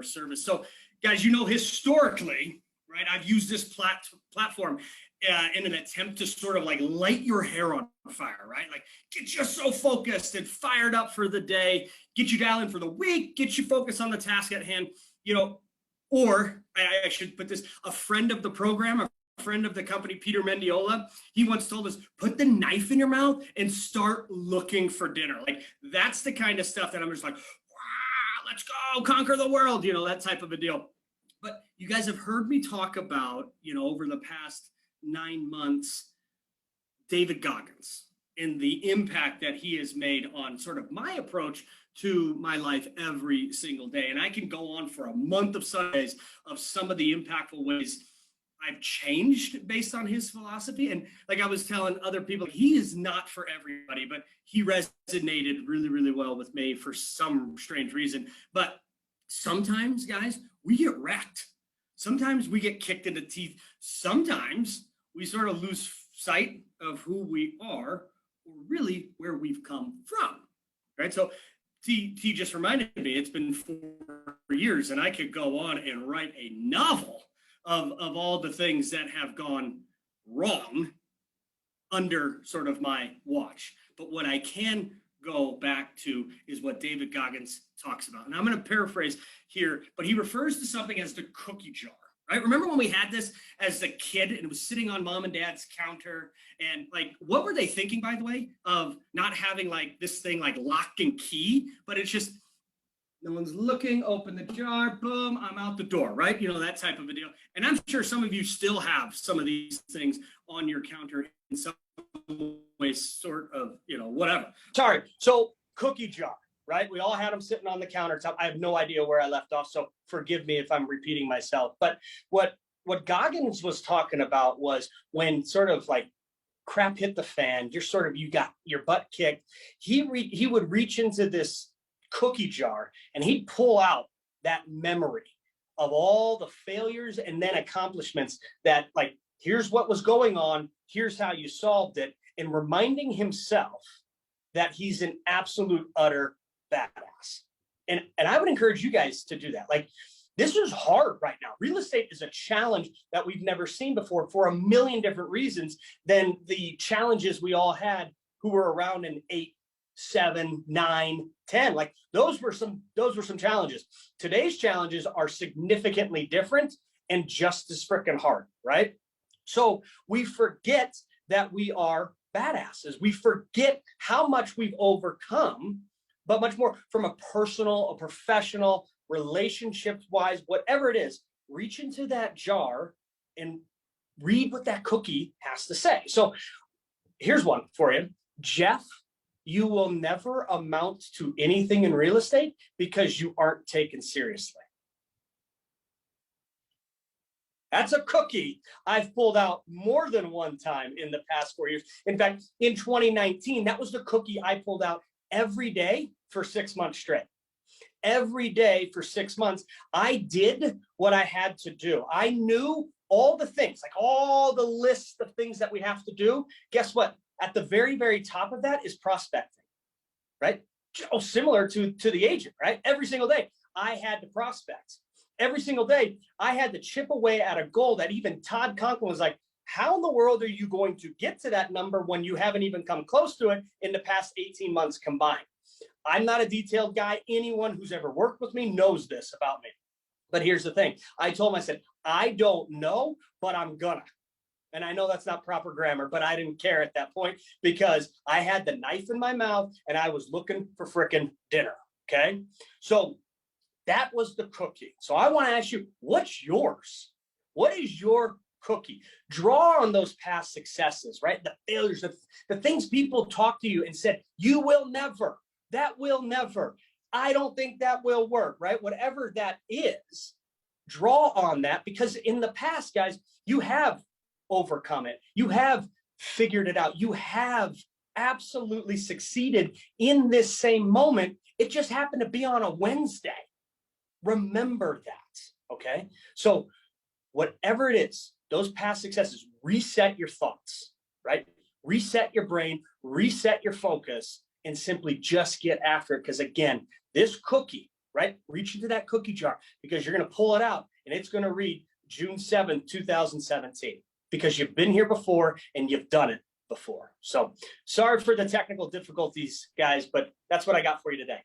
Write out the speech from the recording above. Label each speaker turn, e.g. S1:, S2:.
S1: service. So guys, historically, right, I've used this platform in an attempt to sort of like light your hair on fire, right? Like get you so focused and fired up for the day, get you dialed in for the week, get you focused on the task at hand, or I should put this, a friend of the program, a friend of the company, Peter Mendiola, he once told us, put the knife in your mouth and start looking for dinner. Like that's the kind of stuff that I'm just like, wow, let's go conquer the world, that type of a deal. But you guys have heard me talk about, over the past 9 months, David Goggins and the impact that he has made on sort of my approach to my life every single day. And I can go on for a month of Sundays of some of the impactful ways I've changed based on his philosophy. And like I was telling other people, he is not for everybody, but he resonated really, really well with me for some strange reason. But sometimes, guys, we get wrecked. Sometimes we get kicked in the teeth. Sometimes we sort of lose sight of who we are or really where we've come from, right? So T just reminded me, it's been 4 years and I could go on and write a novel of all the things that have gone wrong under sort of my watch. But what I can go back to is what David Goggins talks about. And I'm going to paraphrase here, but he refers to something as the cookie jar, right? Remember when we had this as a kid and it was sitting on mom and dad's counter, and like, what were they thinking, by the way, of not having like this thing like lock and key, but it's just, no one's looking, open the jar, boom, I'm out the door, right? That type of a deal. And I'm sure some of you still have some of these things on your counter in some way, sort of, whatever. Sorry. So cookie jar, right? We all had them sitting on the countertop. I have no idea where I left off, so forgive me if I'm repeating myself. But what Goggins was talking about was when sort of like crap hit the fan, you got your butt kicked. He would reach into this cookie jar and he'd pull out that memory of all the failures and then accomplishments that, like, here's what was going on, here's how you solved it, and reminding himself that he's an absolute utter badass. And I would encourage you guys to do that. Like, this is hard right now. Real estate is a challenge that we've never seen before for a million different reasons than the challenges we all had who were around in 8, 7, 9, 10. Like those were some challenges. Today's challenges are significantly different and just as freaking hard, right? So we forget that we are badasses. We forget how much we've overcome, but much more from a personal, a professional, relationship-wise, whatever it is, reach into that jar and read what that cookie has to say. So here's one for you. Jeff, you will never amount to anything in real estate because you aren't taken seriously. That's a cookie I've pulled out more than one time in the past 4 years. In fact, in 2019, that was the cookie I pulled out every day for 6 months straight. Every day for 6 months, I did what I had to do. I knew all the things, like all the lists of things that we have to do. Guess what? At the very, very top of that is prospecting, right? Oh, similar to the agent, right? Every single day, I had to prospect. Every single day, I had to chip away at a goal that even Todd Conklin was like, how in the world are you going to get to that number when you haven't even come close to it in the past 18 months combined? I'm not a detailed guy. Anyone who's ever worked with me knows this about me. But here's the thing. I told him, I said, I don't know, but I'm gonna. And I know that's not proper grammar, but I didn't care at that point because I had the knife in my mouth and I was looking for frickin' dinner, okay? So that was the cookie. So I want to ask you, what's yours? What is your cookie? Draw on those past successes, right? The failures, the things people talked to you and said, you will never, that will never, I don't think that will work, right? Whatever that is, draw on that because in the past, guys, you have overcome it. You have figured it out. You have absolutely succeeded in this same moment. It just happened to be on a Wednesday. Remember that, okay? So whatever it is, those past successes, reset your thoughts, right? Reset your brain, reset your focus, and simply just get after it. Because again, this cookie right? Reach into that cookie jar because you're going to pull it out and it's going to read June 7th, 2017, because you've been here before and you've done it before. So sorry for the technical difficulties, guys, but that's what I got for you today.